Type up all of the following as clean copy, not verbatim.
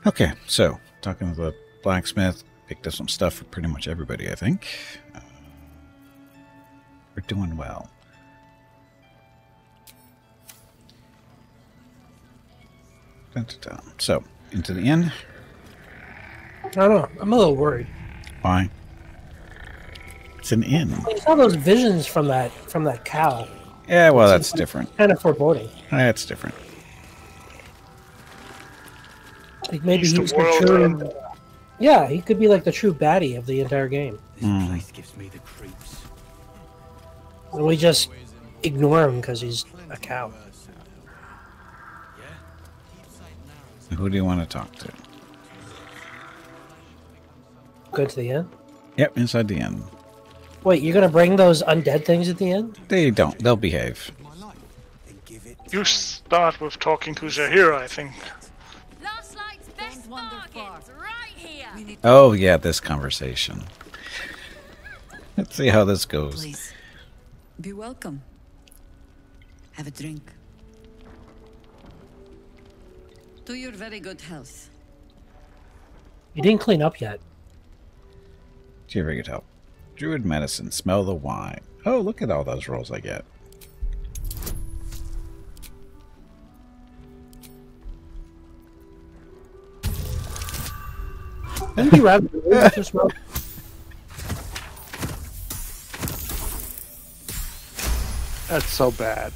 Okay, so talking to the blacksmith, picked up some stuff for pretty much everybody, I think. We're doing well. Dun, dun, dun. So, into the inn. I don't know. I'm a little worried. Why? It's an inn. I saw those visions from that cow. Yeah, well, that's different. Kind of foreboding. That's different. Like maybe he's the true. Yeah, he could be like the true baddie of the entire game. This place gives me the creeps. And we just ignore him because he's a cow. Who do you want to talk to? Go to the end? Yep, inside the inn. Wait, you're gonna bring those undead things at the end? They don't. They'll behave. You start with talking to Zahira, I think. Last night's best bargains, right here. Oh, yeah, this conversation. Let's see how this goes. Please, be welcome. Have a drink. To your very good health. You didn't clean up yet. To your very good help. Druid medicine. Smell the wine. Oh, look at all those rolls I get. Wouldn't you rather just smoke? That's so bad.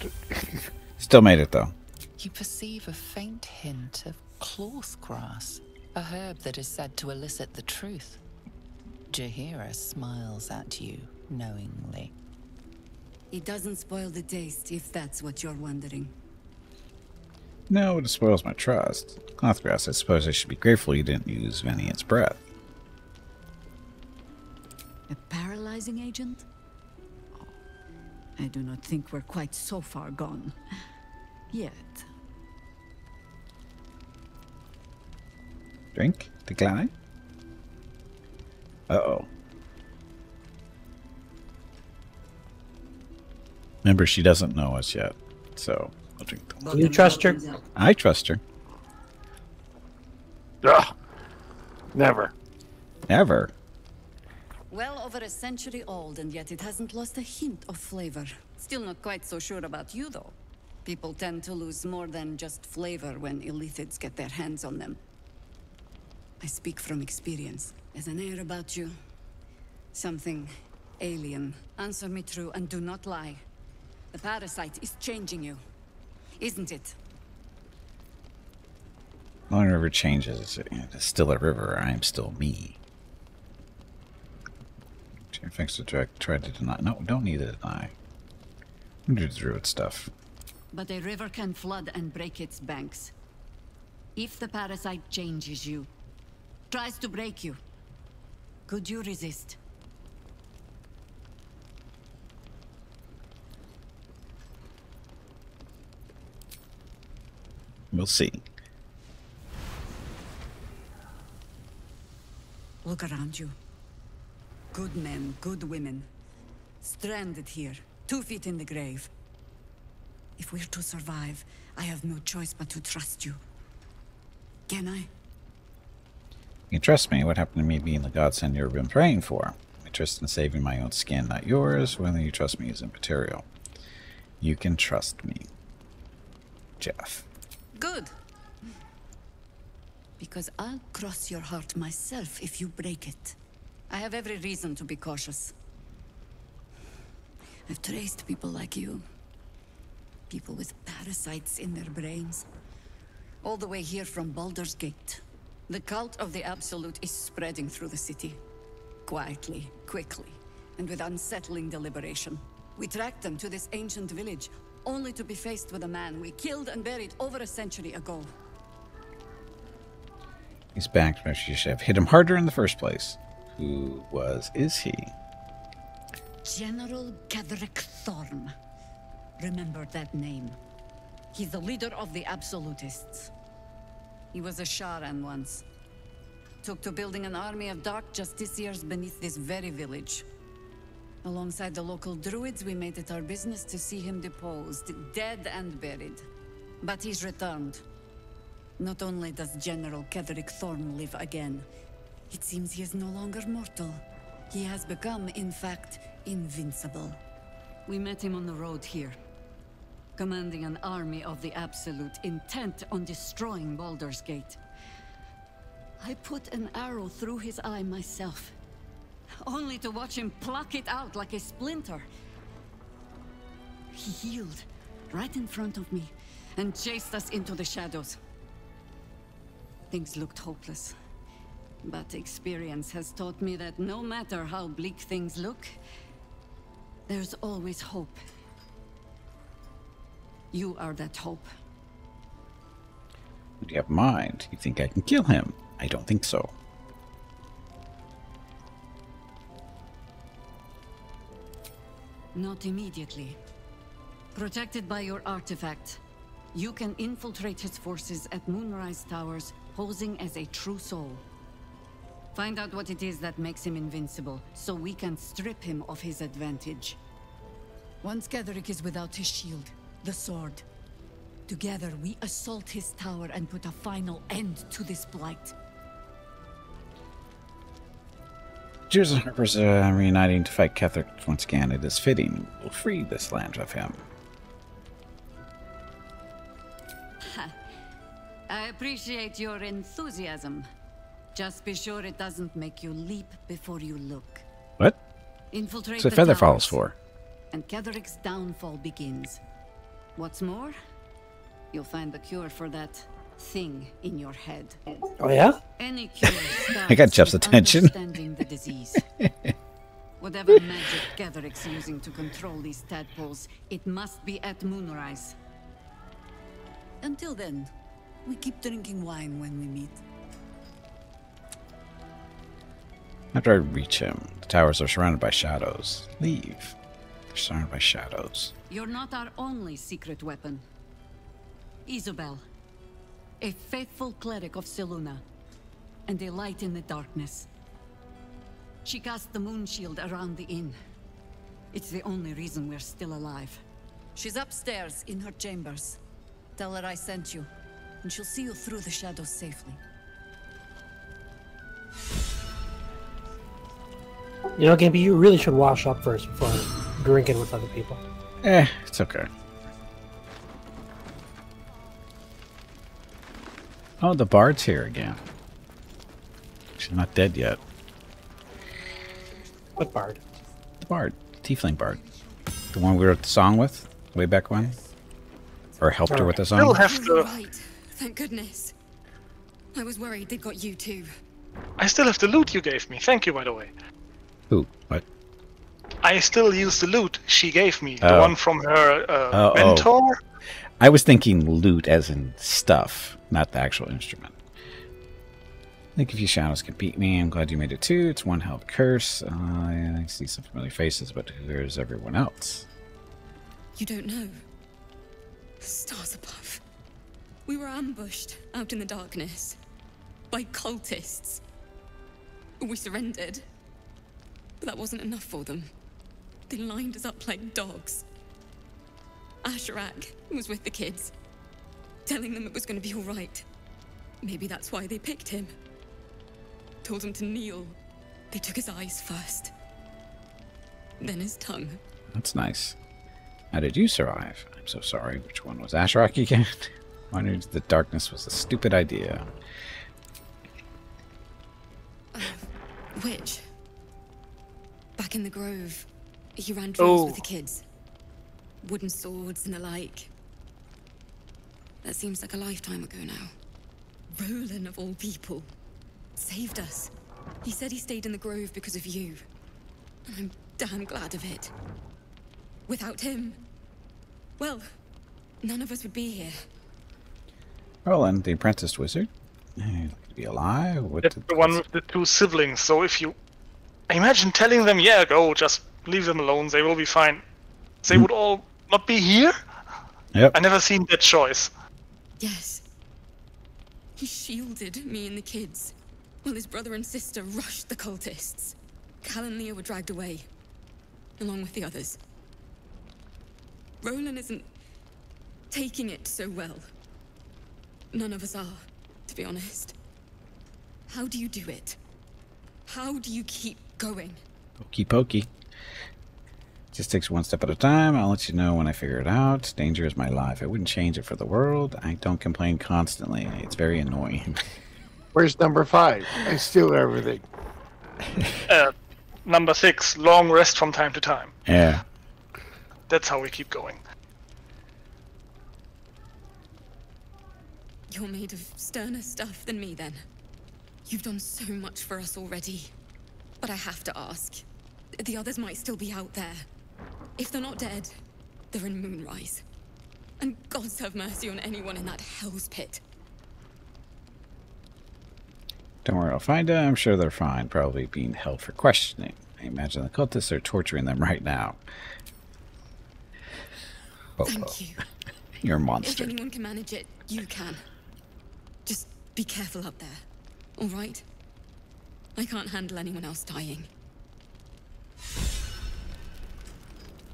Still made it, though. You perceive a faint hint of cloth grass, a herb that is said to elicit the truth. Jahira smiles at you knowingly. It doesn't spoil the taste, if that's what you're wondering. No, it spoils my trust. Clothgrass, I suppose I should be grateful you didn't use Venian's breath. A paralyzing agent? Oh, I do not think we're quite so far gone. Yet. Drink? Decline? Uh-oh. Remember, she doesn't know us yet, so I'll drink them. You trust her? I trust her. Ugh. Never. Never. Well over a century old, and yet it hasn't lost a hint of flavor. Still not quite so sure about you, though. People tend to lose more than just flavor when illithids get their hands on them. I speak from experience. There's an air about you. Something alien. Answer me true and do not lie. The parasite is changing you, isn't it? Long River changes. It's still a river. I am still me. Fix the direct. Try to deny. No, don't need to deny. I'm do the druid stuff. But a river can flood and break its banks. If the parasite changes you, tries to break you, could you resist? We'll see. Look around you. Good men, good women. Stranded here, 2 feet in the grave. If we're to survive, I have no choice but to trust you. Can I? You can trust me. What happened to me being the godsend you've been praying for? I trust in saving my own skin, not yours. Whether you trust me is immaterial. You can trust me. Jeff. Good. Because I'll cross your heart myself if you break it. I have every reason to be cautious. I've traced people like you. People with parasites in their brains. All the way here from Baldur's Gate. The cult of the Absolute is spreading through the city. Quietly, quickly, and with unsettling deliberation. We tracked them to this ancient village, only to be faced with a man we killed and buried over a century ago. He's back. Maybe you should have hit him harder in the first place. Who is he? General Gadrick Thorm. Remember that name. He's the leader of the Absolutists. He was a Sharan once. Took to building an army of dark justiciars beneath this very village. Alongside the local druids, we made it our business to see him deposed, dead and buried. But he's returned. Not only does General Ketherick Thorn live again, it seems he is no longer mortal. He has become, in fact, invincible. We met him on the road here, commanding an army of the Absolute, intent on destroying Baldur's Gate. I put an arrow through his eye myself, only to watch him pluck it out like a splinter. He healed right in front of me and chased us into the shadows. Things looked hopeless, but experience has taught me that no matter how bleak things look, there's always hope. You are that hope. Would you have mind? You think I can kill him? I don't think so. Not immediately. Protected by your artifact, you can infiltrate his forces at Moonrise Towers, posing as a true soul. Find out what it is that makes him invincible, so we can strip him of his advantage. Once Ketherick is without his shield, the sword, together we assault his tower and put a final end to this blight. Jews and Harpers reuniting to fight Ketherick once again. It is fitting. We'll free this land of him. I appreciate your enthusiasm. Just be sure it doesn't make you leap before you look. What? Infiltrate What's the the Featherfalls towers, for? and Ketherick's downfall begins. What's more, you'll find the cure for that thing in your head. Oh yeah? Any cure starts I got Jeff's with attention. understanding the disease. Whatever magic Ketherick's using to control these tadpoles, it must be at Moonrise. Until then, we keep drinking wine when we meet. After I reach him, the towers are surrounded by shadows. Leave. They're surrounded by shadows. You're not our only secret weapon. Isobel, a faithful cleric of Selûne, and a light in the darkness. She cast the moon shield around the inn. It's the only reason we're still alive. She's upstairs in her chambers. Tell her I sent you, and she'll see you through the shadows safely. You know, Gimpy, you really should wash up first before drinking with other people. It's okay. Oh, the bard's here again. She's not dead yet. What bard? The bard. Tiefling bard. The one we wrote the song with way back when? Or helped her with the Still song? have to. Right. Thank goodness. I was worried they'd got you too. I still have the loot you gave me. Thank you, by the way. Who? What? I still use the loot she gave me. The Oh. one from her Oh. mentor. I was thinking loot as in stuff, not the actual instrument. I think if you shadows can beat me, I'm glad you made it too. It's one held curse. I see some familiar faces, but where's everyone else? You don't know. Stars above. We were ambushed out in the darkness by cultists. We surrendered, but that wasn't enough for them. They lined us up like dogs. Asherak was with the kids, telling them it was going to be all right. Maybe that's why they picked him. Told him to kneel. They took his eyes first, then his tongue. That's nice. How did you survive? I'm so sorry. Which one was Asherak again? Wondered the darkness was a stupid idea. Which? Back in the grove, he ran trails with the kids. Wooden swords and the like. That seems like a lifetime ago now. Roland, of all people, saved us. He said he stayed in the grove because of you. And I'm damn glad of it. Without him, well, none of us would be here. Roland, the apprenticed wizard. He'd like to be alive. What That's the one with the two siblings. So if you imagine telling them, yeah, go, just leave them alone, they will be fine. They would all not be here? Yep. I never seen that choice. Yes. He shielded me and the kids, while his brother and sister rushed the cultists. Cal and Leah were dragged away, along with the others. Roland isn't taking it so well. None of us are. to be honest. How do you do it? How do you keep going? Okey pokey. Just takes one step at a time. I'll let you know when I figure it out. Danger is my life. I wouldn't change it for the world. I don't complain constantly. It's very annoying. Where's number 5? I steal everything. Number 6, long rest from time to time. Yeah. That's how we keep going. You're made of sterner stuff than me, then. You've done so much for us already. But I have to ask. The others might still be out there. If they're not dead, they're in Moonrise. And gods have mercy on anyone in that hell's pit. Don't worry, I'll find them. I'm sure they're fine. Probably being held for questioning. I imagine the cultists are torturing them right now. Thank you. You're a monster. If anyone can manage it, you can. Just be careful up there, all right? I can't handle anyone else dying.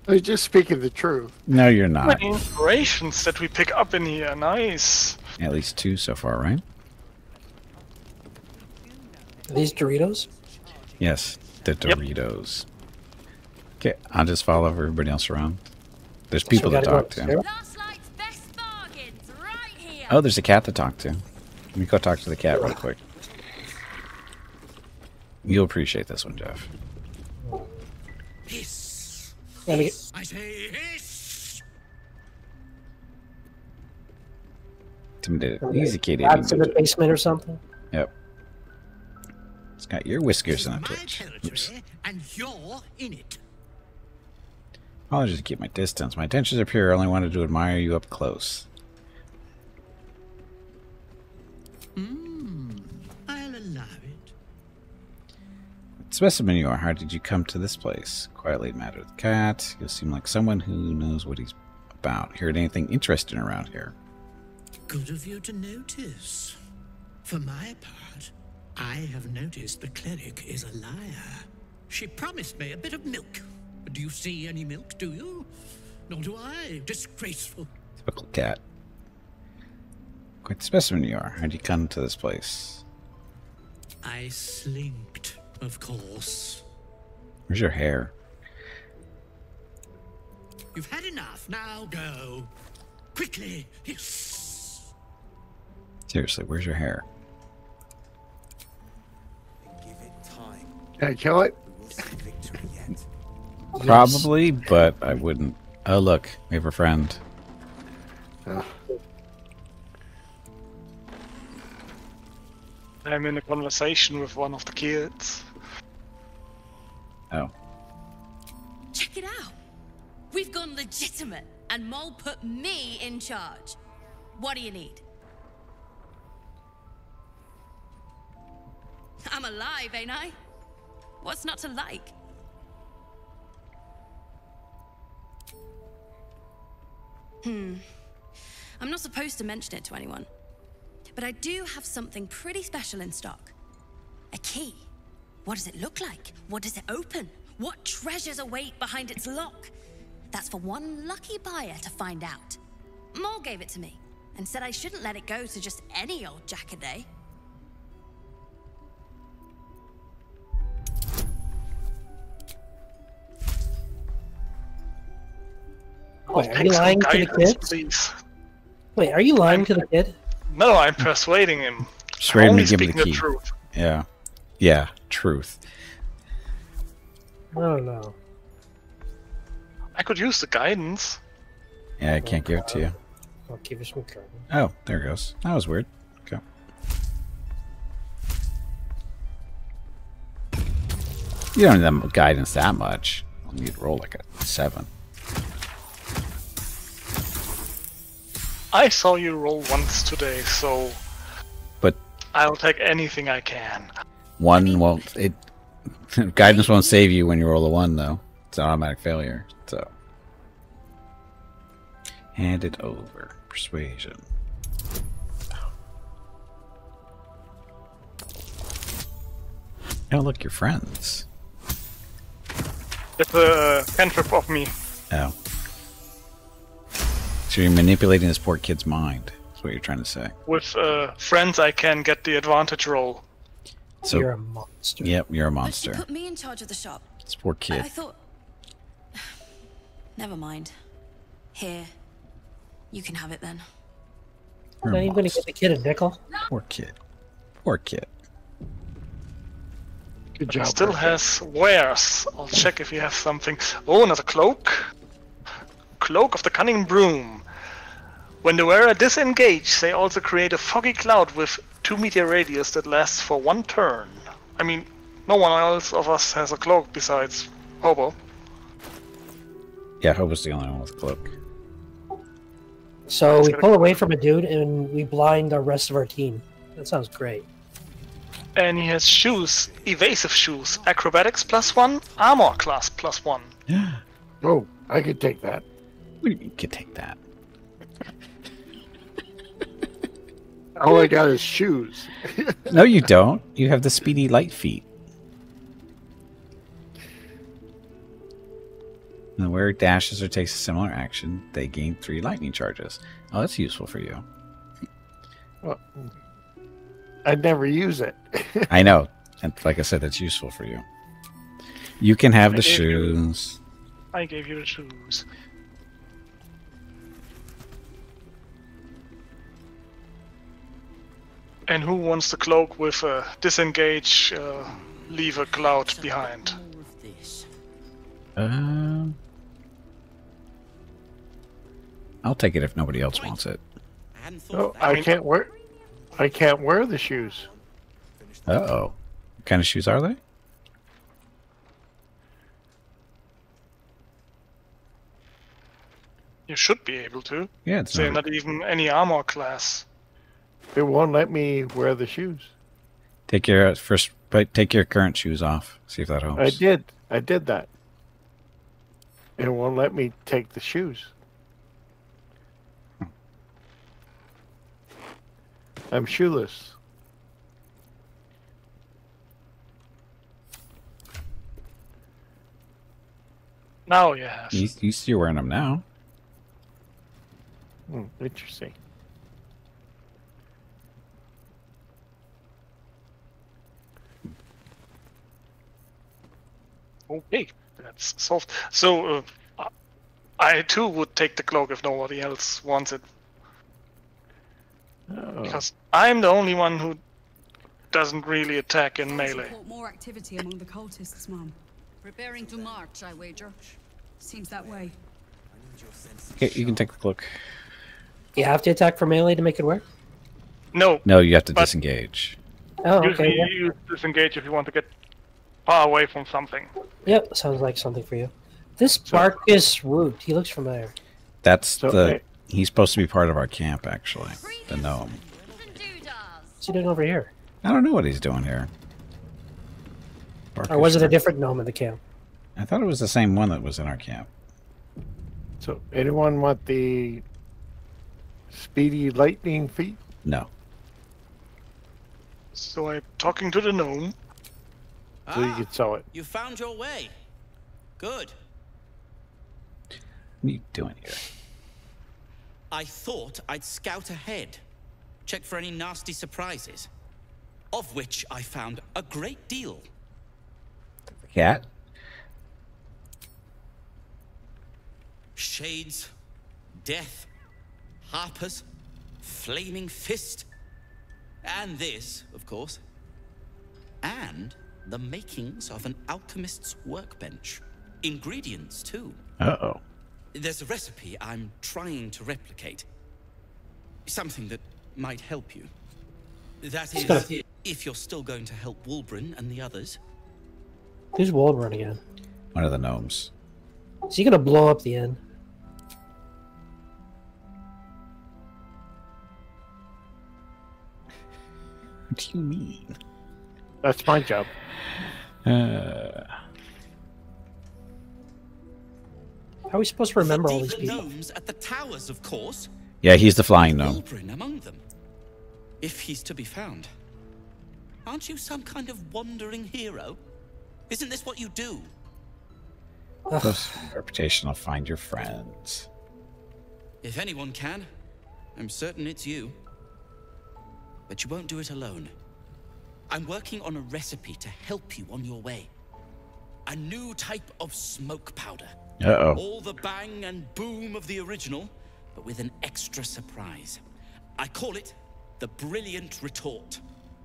I was just speaking the truth. No, you're not. Many inspirations that we pick up in here. Nice. At least 2 so far, right? Are these Doritos? Yes, the Doritos. Okay, I'll just follow everybody else around. There's people to talk to. Last night's best bargains right here. Oh, there's a cat to talk to. Let me go talk to the cat real quick. You'll appreciate this one, Jeff. Hiss. Let me Hiss. I say hiss. Intimidated. Easy, kitty. That's in the basement or something? Yep. It's got your whiskers This is on my it. Oops. territory, and you're in it. I'll just keep my distance. My intentions are pure. I only wanted to admire you up close. I'll allow it. What specimen you are. How did you come to this place? Quietly matter the cat. You seem like someone who knows what he's about. Heard anything interesting around here? Good of you to notice. For my part, I have noticed the cleric is a liar. She promised me a bit of milk. Do you see any milk, do you? Nor do I. Disgraceful. Typical cat. Quite the specimen you are. How'd you come to this place? I slinked, of course. Where's your hair? You've had enough. Now go. Quickly. Hiss. Seriously, where's your hair? Give it time. Can I kill it? We'll see victory yet. Probably, but I wouldn't. Oh, look. We have a friend. I'm in a conversation with one of the kids. Oh. Check it out. We've gone legitimate, and Mole put me in charge. What do you need? I'm alive, ain't I? What's not to like? I'm not supposed to mention it to anyone, but I do have something pretty special in stock. A key. What does it look like? What does it open? What treasures await behind its lock? That's for one lucky buyer to find out. Mole gave it to me and said I shouldn't let it go to just any old jackaday. Wait, are you lying to the kid? Please. Wait, are you lying to the kid? No, I'm persuading him. Persuade him Only to give me speaking the key. truth. Yeah. Yeah, truth. I don't know. I could use the guidance. Yeah, I can't give it to you. I'll give you some trouble. Oh, there it goes. That was weird. Okay. You don't need that guidance that much. You need to roll like a 7. I saw you roll once today, so But I'll take anything I can. 1 won't. It guidance won't save you when you roll a 1, though. It's an automatic failure. So hand it over. Persuasion. Oh, look, you're friends. It's a cantrip of me. Oh. So you're manipulating this poor kid's mind. That's what you're trying to say. With friends, I can get the advantage roll. So, You're a monster. Yep, you're a But she monster. put me in charge of the shop. This poor kid. I thought... Never mind. Here. You can have it then. You're Now a you're going to monster. get the kid a nickel? Poor kid. Poor kid. Good job. Still Richard. has wares. I'll check if he has something. Oh, another cloak. Cloak of the Cunning Broom. When the wearer disengage, they also create a foggy cloud with 2 meter radius that lasts for 1 turn. I mean, no one else of us has a cloak besides Hobo. Yeah, Hobo's the only one with a cloak. So we pull away from a dude and we blind the rest of our team. That sounds great. And he has shoes, evasive shoes, acrobatics +1, armor class +1. Oh, I could take that. What do you mean, you can take that? All I got is shoes. No, you don't. You have the speedy light feet. And the wearer dashes or takes a similar action, they gain 3 lightning charges. Oh, that's useful for you. Well, I'd never use it. I know. And like I said, that's useful for you. You can have the gave you- shoes. I gave you the shoes. And who wants the cloak with disengage, leave a cloud behind? More of this. I'll take it if nobody else wants it. I hadn't thought No, of that. I can't wear. I can't wear the shoes. Uh-oh. What kind of shoes are they? You should be able to. Yeah, it's They're not... not even any armor class. It won't let me wear the shoes. Take your first, but take your current shoes off. See if that helps. I did. I did that. It won't let me take the shoes. I'm shoeless. Now you have. You're wearing them now. Interesting. Okay, that's solved. So, I too would take the cloak if nobody else wants it. Oh. Because I'm the only one who doesn't really attack in melee. Report more activity among the cultists, Mum. Preparing to march, I wager. Seems that way. Okay, you can take the cloak. You have to attack for melee to make it work? No, No, you have to But- disengage. Oh, usually okay. Yeah. you disengage if you want to get far away from something. Yep, sounds like something for you. This Barkus Root, he looks familiar. That's So, the... He's supposed to be part of our camp, actually. The gnome. What's he doing over here? I don't know what he's doing here. Or was it a Barkus- different gnome in the camp? I thought it was the same one that was in our camp. So, anyone want the speedy lightning feet? No. So I'm talking to the gnome. So you can sell it. You found your way. Good. What are you doing here? I thought I'd scout ahead, check for any nasty surprises, of which I found a great deal. The cat? Shades, death, harpers, flaming fist, and this, of course, and the makings of an alchemist's workbench. Ingredients, too. Uh-oh. There's a recipe I'm trying to replicate. Something that might help you. That is, if you're still going to help Wulbrin and the others. Who's Waldron again? One of the gnomes. Is he gonna blow up the inn? What do you mean? That's my job. How are we supposed to remember all these The people? gnomes at the towers, of course. Yeah, he's the flying gnome. Wulbrin among them. If he's to be found. Aren't you some kind of wandering hero? Isn't this what you do? Close reputation will find your friends. If anyone can, I'm certain it's you. But you won't do it alone. I'm working on a recipe to help you on your way. A new type of smoke powder. Uh-oh. All the bang and boom of the original, but with an extra surprise. I call it the Brilliant Retort.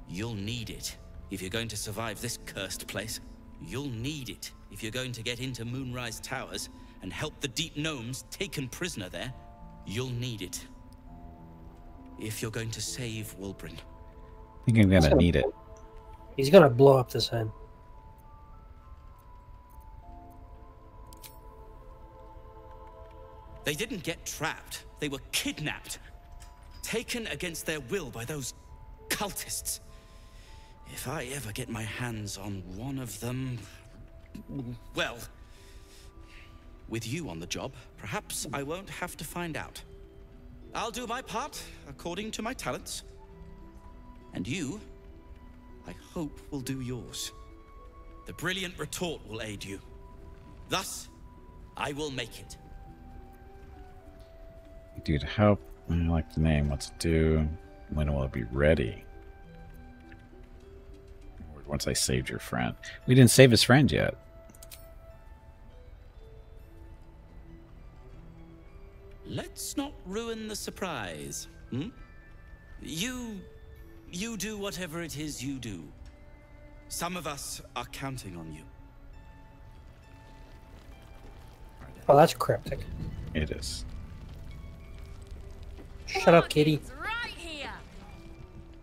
You'll need it if you're going to survive this cursed place. You'll need it if you're going to get into Moonrise Towers and help the Deep Gnomes taken prisoner there. You'll need it if you're going to save Wulbren. I think I'm gonna need it. He's gonna blow up this end. They didn't get trapped. They were kidnapped. Taken against their will by those cultists. If I ever get my hands on one of them... Well... With you on the job, perhaps I won't have to find out. I'll do my part, according to my talents. And you, I hope, will do yours. The Brilliant Retort will aid you. Thus, I will make it. Do to help. I like the name. What's it do? When will it be ready? Once I saved your friend. We didn't save his friend yet. Let's not ruin the surprise, hmm? You do whatever it is you do. Some of us are counting on you. Oh, that's cryptic. It is. Shut up, kitty. Right here.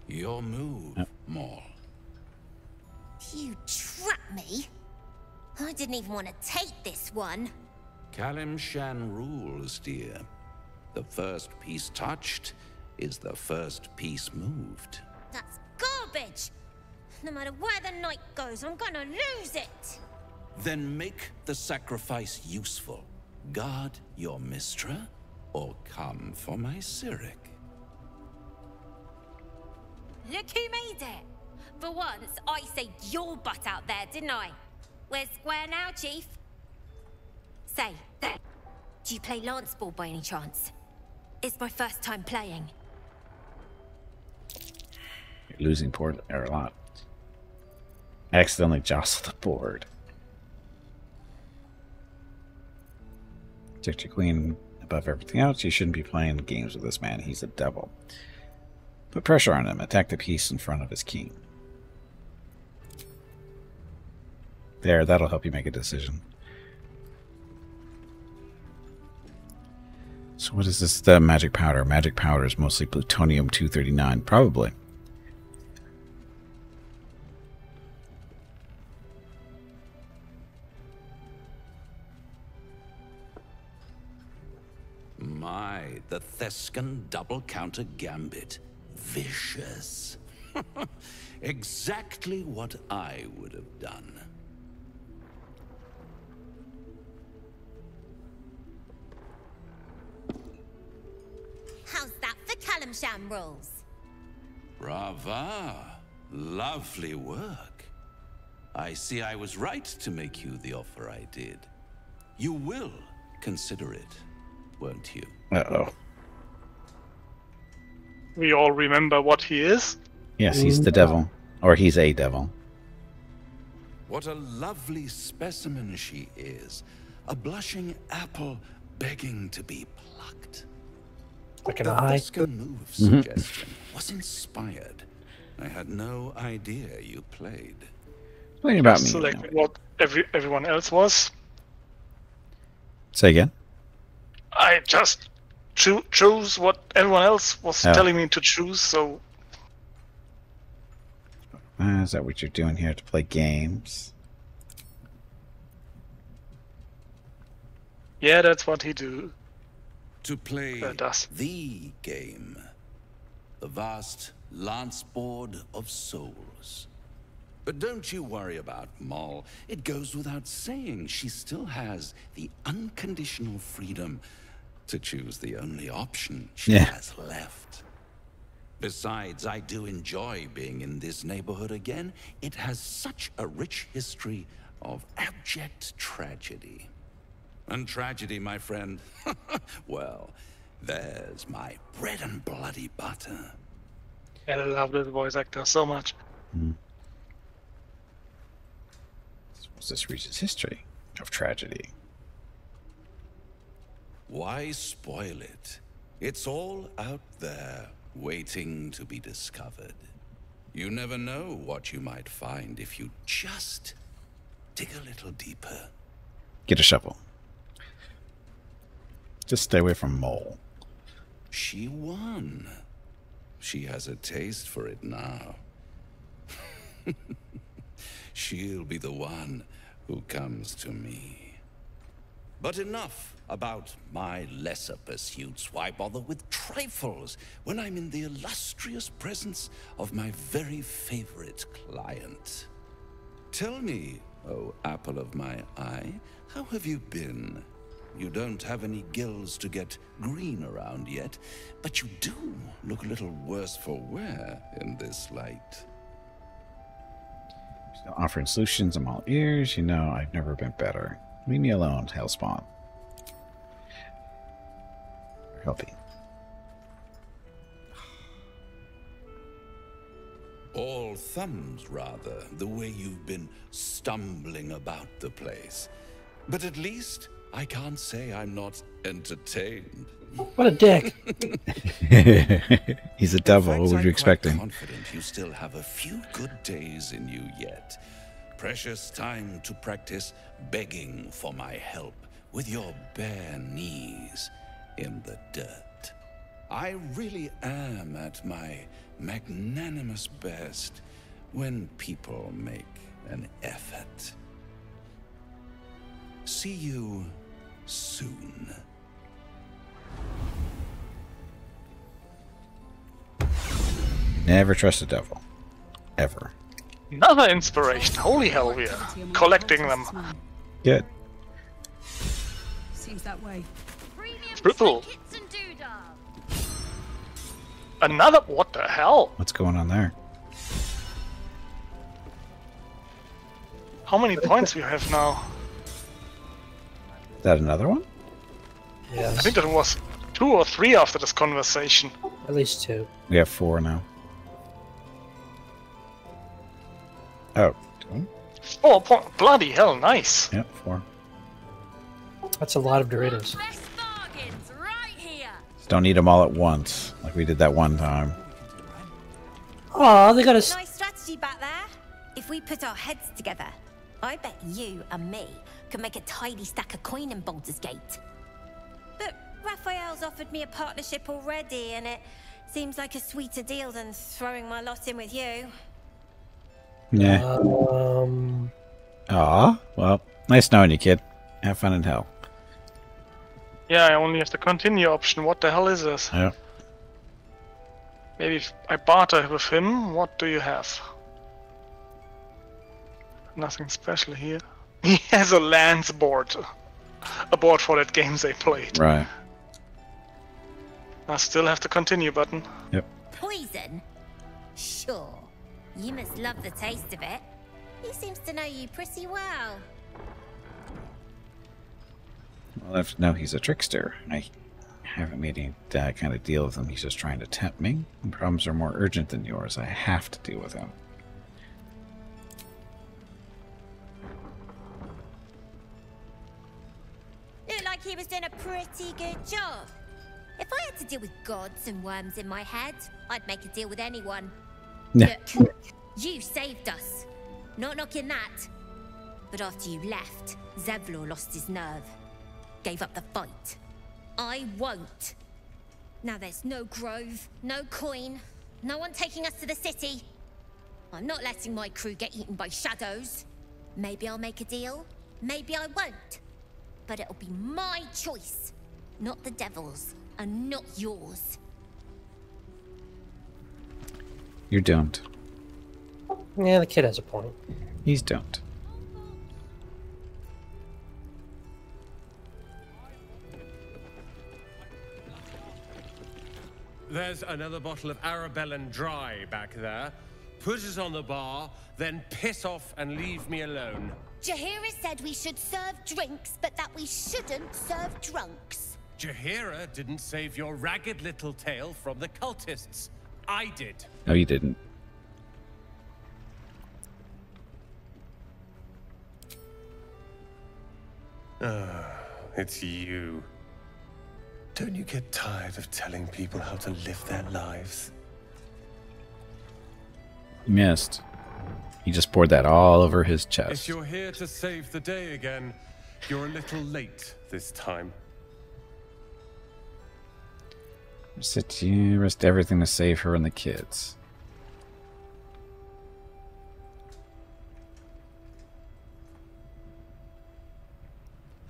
Your move, Maul. You trapped me? I didn't even want to take this one. Kalimshan rules, dear. The first piece touched is the first piece moved. That's garbage. No matter where the night goes, I'm gonna lose it. Then make the sacrifice useful. Guard your Mistra, or come for my Cyric. Look who made it. For once, I saved your butt out there, didn't I? We're square now, Chief. Say, do you play lance ball by any chance? It's my first time playing. You're losing port there a lot. Accidentally jostle the board. Protect your queen above everything else. You shouldn't be playing games with this man. He's a devil. Put pressure on him. Attack the piece in front of his king. There, that'll help you make a decision. So what is this, the magic powder? Magic powder is mostly plutonium-239, probably. My, the Thescan double counter gambit. Vicious. Exactly what I would have done. How's that for Kalimshan rules? Brava. Lovely work. I see I was right to make you the offer I did. You will consider it, won't you? Uh-oh. We all remember what he is. Yes, he's the devil. Or he's a devil. What a lovely specimen she is. A blushing apple begging to be plucked. Like an the eye. Thescan move suggestion was inspired. I had no idea you played. What about me? Selected what everyone else was. Say again? I just chose what everyone else was telling me to choose, so... Is that what you're doing here, to play games? Yeah, that's what he do. To play does. the game. The vast lance board of souls. But don't you worry about Moll. It goes without saying she still has the unconditional freedom to choose the only option she has left. Besides, I do enjoy being in this neighborhood again. It has such a rich history of abject tragedy. And tragedy, my friend, well, There's my bread and bloody butter. And I love this voice actor so much. What's this region's history of tragedy? Why spoil it? It's all out there, waiting to be discovered. You never know what you might find if you just dig a little deeper. Get a shovel. Just stay away from Mole. She won. She has a taste for it now. She'll be the one who comes to me. But enough about my lesser pursuits. Why bother with trifles when I'm in the illustrious presence of my very favorite client? Tell me, oh apple of my eye, how have you been? You don't have any gills to get green around yet, but you do look a little worse for wear in this light. Offering solutions, I'm all ears. You know, I've never been better. Leave me alone, Hellspawn. Helping. All thumbs, rather, the way you've been stumbling about the place. But at least I can't say I'm not entertained. What a dick. He's a devil. What were you expecting? I'm confident you still have a few good days in you yet. Precious time to practice begging for my help with your bare knees in the dirt. I really am at my magnanimous best when people make an effort. See you soon. Never trust a devil. Ever. Another inspiration. Holy hell, we are collecting them. Good. Seems that way. Triple. Another. What the hell? What's going on there? How many points we have now? Is that another one? Yes. I think there was 2 or 3 after this conversation. At least 2. We have 4 now. Oh. 4 points. Bloody hell, nice. Yep, 4. That's a lot of Doritos. Just don't eat them all at once, like we did that one time. Aw, they got a... Nice strategy back there. If we put our heads together, I bet you and me could make a tidy stack of coin in Baldur's Gate. But Raphael's offered me a partnership already, and it seems like a sweeter deal than throwing my lot in with you. Yeah. Aw, well, nice knowing you, kid. Have fun in hell. Yeah, I only have the continue option. What the hell is this? Yeah. Maybe if I barter with him, what do you have? Nothing special here. He has a Lance board. A board for that game they played. Right. I still have the continue button. Yep. Poison? Sure. You must love the taste of it. He seems to know you pretty well. Well, I have to know he's a trickster. I haven't made any that kind of deal with him. He's just trying to tempt me. And problems are more urgent than yours. I have to deal with him. Looked like he was doing a pretty good job. If I had to deal with gods and worms in my head, I'd make a deal with anyone. Look, you saved us. Not knocking that. But after you left, Zevlor lost his nerve. Gave up the fight. I won't. Now there's no grove, no coin, no one taking us to the city. I'm not letting my crew get eaten by shadows. Maybe I'll make a deal, maybe I won't. But it'll be my choice, not the devil's, and not yours. You're doomed. Yeah, the kid has a point. He's doomed. There's another bottle of Arabellan Dry back there. Put it on the bar, then piss off and leave me alone. Jaheira said we should serve drinks, but that we shouldn't serve drunks. Jaheira didn't save your ragged little tail from the cultists. I did. No, you didn't. It's you. Don't you get tired of telling people how to live their lives? You missed. He just poured that all over his If chest. you're here to save the day again, you're a little late this time. You risked everything to save her and the kids.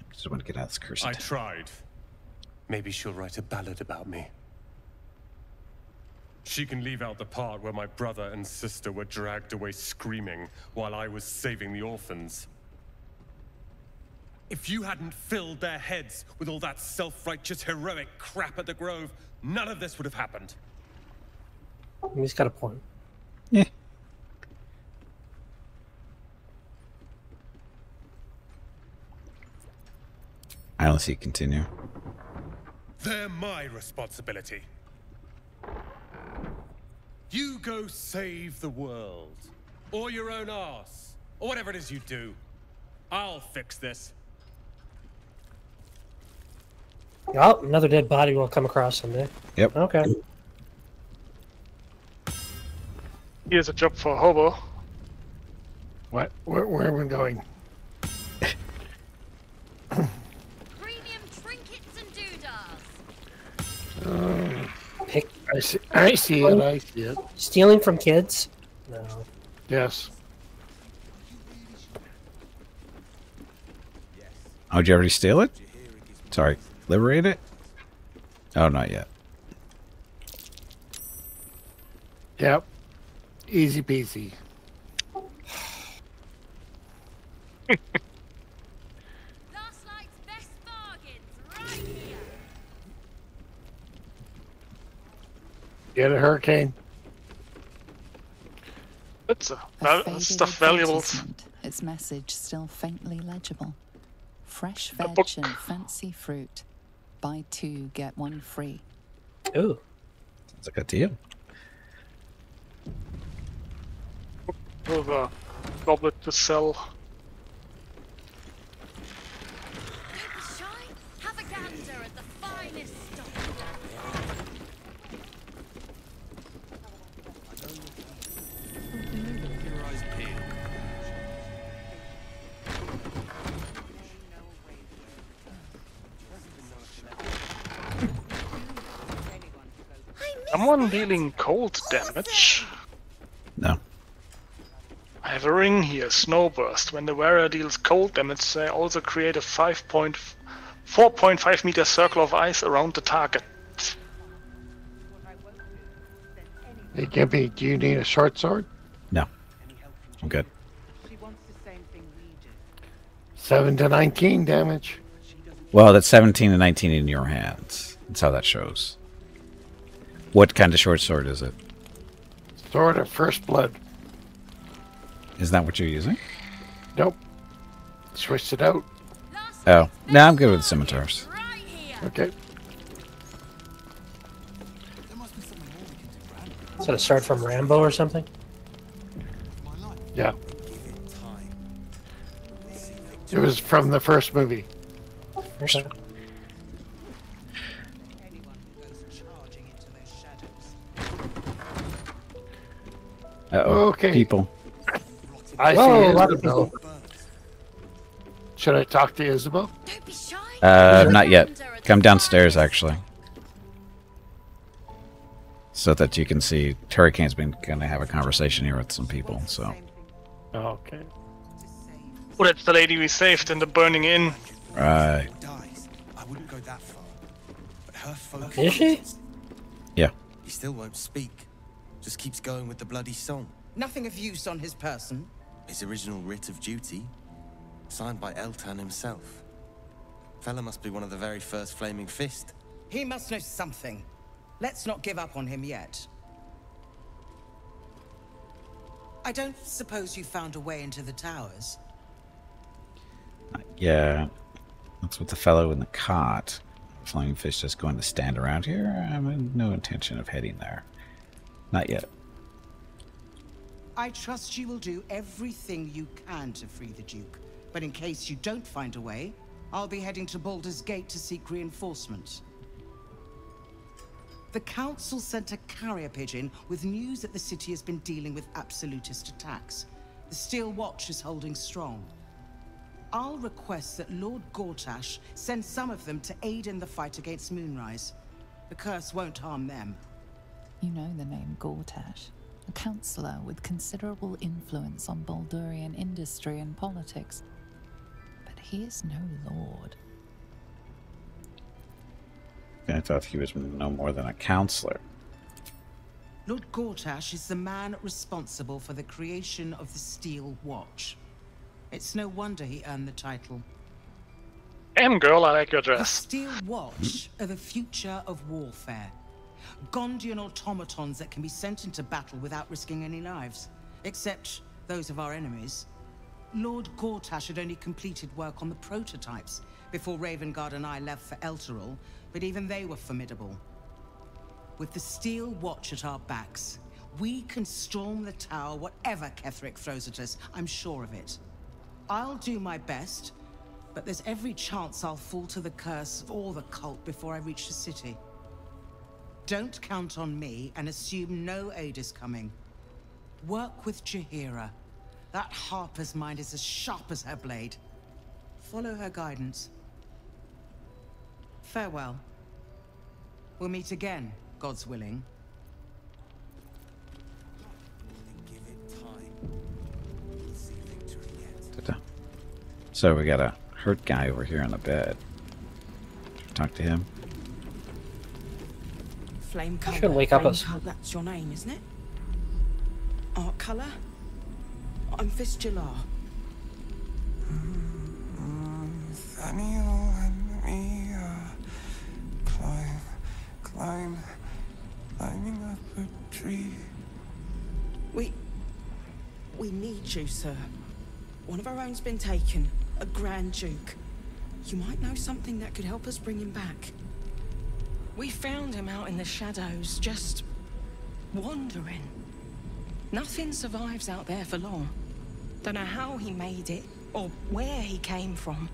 I just want to get out of this cursed I town. tried. Maybe she'll write a ballad about me. She can leave out the part where my brother and sister were dragged away screaming while I was saving the orphans. If you hadn't filled their heads with all that self-righteous heroic crap at the Grove, none of this would have happened. He's got a point. Yeah. I don't see it continue. They're my responsibility. You go save the world. Or your own arse. Or whatever it is you do. I'll fix this. Oh, another dead body will come across someday. Yep. Okay. Here's a job for Hobo. What? Where are we going? Premium trinkets and doodahs. Pick. I see it. I see it. Stealing from kids? No. Yes. Oh, did you already steal it? Sorry. Liberate it? Oh, not yet. Yep. Easy peasy. Last night's best bargains right here. Get a hurricane. It's A stuff faded valuables. advertisement, its message still faintly legible. Fresh A veg book. and fancy fruit. Buy 2, get 1 free. Ooh. Sounds like a deal. With a goblet to sell. Don't be shy. Have a gander at the finest stock. Someone dealing cold damage. No. I have a ring here, Snowburst. When the wearer deals cold damage, they also create a 4.5 meter circle of ice around the target. Hey, Gibby, do you need a short sword? No. I'm good. 7 to 19 damage. Well, that's 17 and 19 in your hands. That's how that shows. What kind of short sword is it? Sword of First Blood. Is that what you're using? Nope. Switched it out. Oh. No, I'm good with scimitars. Okay. Is that a sword from Rambo or something? Yeah. It was from the first movie. Okay. Uh-oh. Okay. People. I Whoa, see a lot of Isabel. Should I talk to Isabel? Don't be shy. Not yet. Come downstairs, actually. So that you can see Hurricane's been going to have a conversation here with some people, so. Okay. Oh, that's the lady we saved in the burning inn. Right. I wouldn't go that far. But her focus. Is she? Yeah. He still won't speak. Just keeps going with the bloody song. Nothing of use on his person. His original writ of duty, signed by Eltan himself. Fella must be one of the very first Flaming Fist. He must know something. Let's not give up on him yet. I don't suppose you found a way into the towers? Yeah. That's with the fellow in the cot. flying fish just going to stand around here? I have no intention of heading there. Not yet. I trust you will do everything you can to free the Duke. But in case you don't find a way, I'll be heading to Baldur's Gate to seek reinforcements. The Council sent a carrier pigeon with news that the city has been dealing with absolutist attacks. The Steel Watch is holding strong. I'll request that Lord Gortash send some of them to aid in the fight against Moonrise. The curse won't harm them. You know the name Gortash, a councillor with considerable influence on Baldurian industry and politics. But he is no lord. I thought he was no more than a counselor. Lord Gortash is the man responsible for the creation of the Steel Watch. It's no wonder he earned the title. Damn, girl, I like your The dress. Steel Watch are the future of warfare. Gondian automatons that can be sent into battle without risking any lives. Except those of our enemies. Lord Gortash had only completed work on the prototypes before Ravengard and I left for Elturel, but even they were formidable. With the Steel Watch at our backs, we can storm the tower whatever Ketheric throws at us, I'm sure of it. I'll do my best, but there's every chance I'll fall to the curse or the cult before I reach the city. Don't count on me and assume no aid is coming. Work with Jaheira. That Harper's mind is as sharp as her blade. Follow her guidance. Farewell. We'll meet again, God's willing. So we got a hurt guy over here on the bed. Should we talk to him? Flame colour. Should wake up us. That's your name, isn't it? Art colour? I'm Fistula. Nathaniel and me climbing up a tree. We need you, sir. One of our own's been taken, a Grand Duke. You might know something that could help us bring him back. We found him out in the shadows, just wandering. Nothing survives out there for long. Don't know how he made it, or where he came from.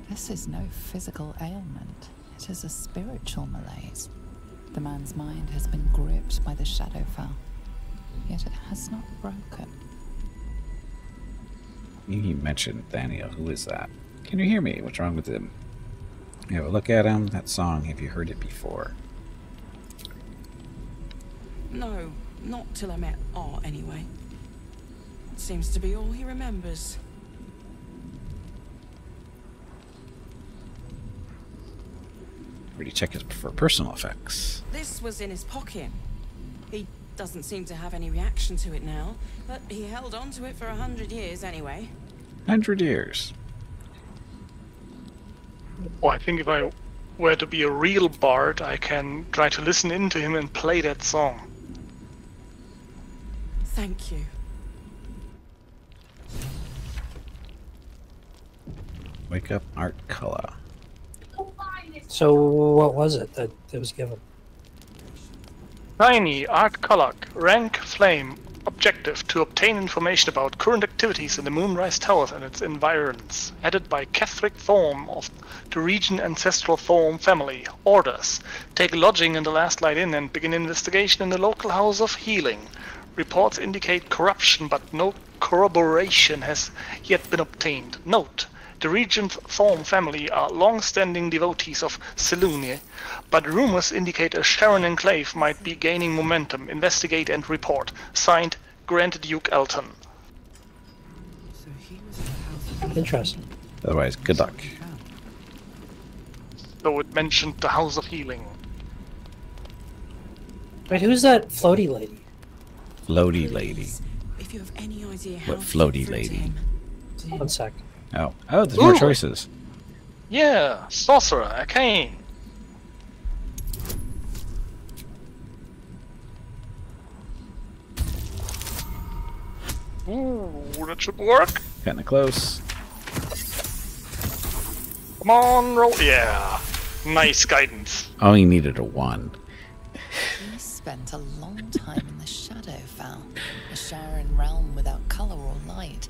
This is no physical ailment. It is a spiritual malaise. The man's mind has been gripped by the Shadowfell, yet it has not broken. You mentioned Daniel. Who is that? Can you hear me? What's wrong with him? You have a look at him. That song, have you heard it before? No, not till I met Art, anyway. It seems to be all he remembers. Already check it for personal effects. This was in his pocket. He doesn't seem to have any reaction to it now, but he held on to it for 100 years anyway. 100 years. Oh, I think if I were to be a real bard, I can try to listen into him and play that song. Thank you. Wake up, art color. So what was it that was given? Tiny Art Colloc, rank Flame, objective to obtain information about current activities in the Moonrise Towers and its environs. Headed by Ketheric Thorm of the Region Ancestral Thorm family. Orders: take lodging in the Last Light Inn and begin investigation in the local House of Healing. Reports indicate corruption, but no corroboration has yet been obtained. Note: the Regent Thorm family are long-standing devotees of Selûne, but rumors indicate a Sharon enclave might be gaining momentum. Investigate and report. Signed, Grand Duke Elton. Interesting. Otherwise, good luck. Though it mentioned the House of Healing. Wait, who's that floaty lady? Floaty lady. If you have any idea how What floaty lady? 1 sec. Oh, there's more choices. Yeah, Sorcerer, Arcane. Ooh, that should work. Kinda close. Come on, roll. Yeah. Nice guidance. Oh, he needed a 1. He spent a long time in the Shadowfell, a Sharan realm without color or light.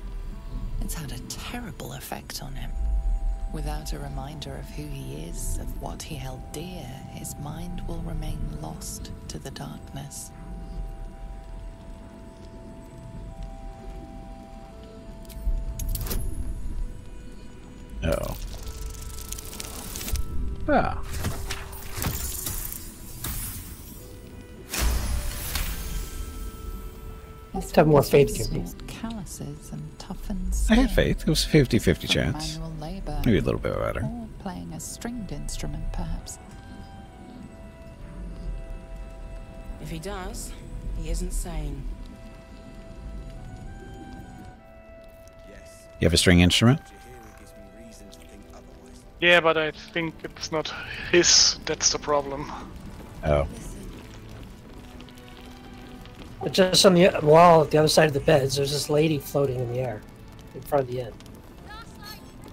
It's had a terrible effect on him. Without a reminder of who he is, of what he held dear, his mind will remain lost to the darkness. Oh. Ah. Let's have more faith, Kimmy. Calluses and toughened I had skin. faith. It was a 50-50 chance. Manual labor. Maybe a little bit better. Or playing a stringed instrument, perhaps. If he does, he isn't sane. You have a string instrument? Yeah, but I think it's not his. That's the problem. Oh. But just on the wall, at the other side of the beds, there's this lady floating in the air, in front of the inn.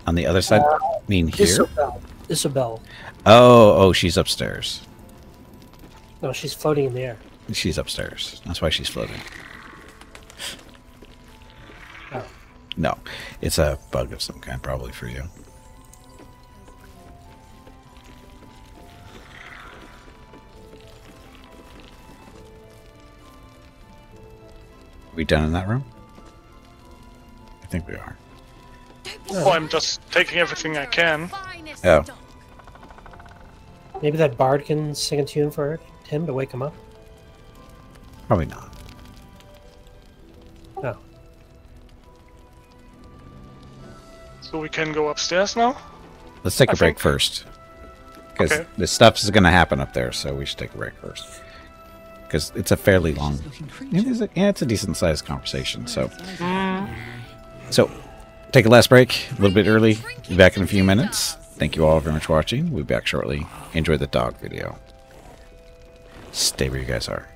On the other side? Mean here? Isabel. Isabel. Oh, she's upstairs. No, she's floating in the air. She's upstairs. That's why she's floating. Oh. No, it's a bug of some kind, probably for you. Are we done in that room? I think we are. Oh, I'm just taking everything I can. Oh. Maybe that bard can sing a tune for him to wake him up? Probably not. No. So we can go upstairs now? Let's take a break first. Because Okay. this stuff is going to happen up there, so we should take a break first. Because it's a fairly long... it's a decent-sized conversation, so... So, take a last break, a little bit early. Be back in a few minutes. Thank you all very much for watching. We'll be back shortly. Enjoy the dog video. Stay where you guys are.